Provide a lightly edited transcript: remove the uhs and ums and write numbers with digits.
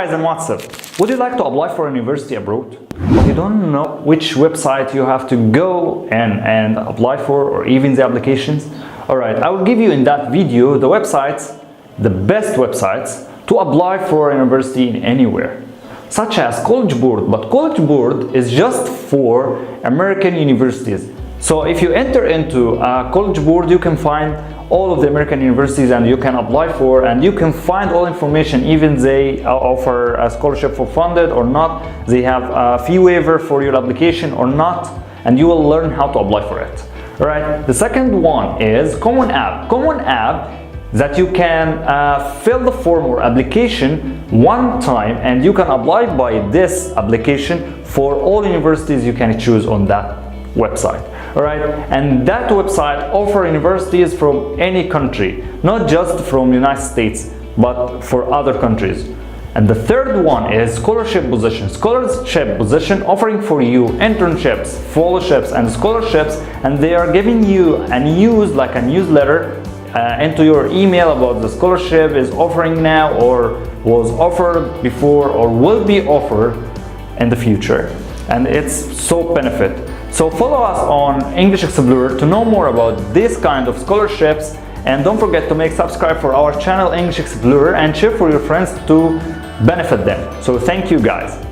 guys on WhatsApp, would you like to apply for a university abroad? But you don't know which website you have to go and apply for, or even the applications? Alright, I will give you in that video the websites, the best websites to apply for a university in anywhere, such as College Board. But College Board is just for American universities. So if you enter into a College Board, you can find all of the American universities and you can apply for, and you can find all information. Even they offer a scholarship for funded or not, they have a fee waiver for your application or not, and you will learn how to apply for it. Alright, the second one is Common App. Common App that you can fill the form or application one time, and you can apply by this application for all universities you can choose on that website. Alright, and that website offers universities from any country, not just from United States, but for other countries. And the third one is Scholarship Position. Scholarship Position offering for you internships, fellowships, and scholarships, and they are giving you a news, like a newsletter, into your email about the scholarship is offering now, or was offered before, or will be offered in the future. And it's so benefit. So follow us on English Explorer to know more about this kind of scholarships, and don't forget to subscribe for our channel English Explorer and share for your friends to benefit them. So thank you guys.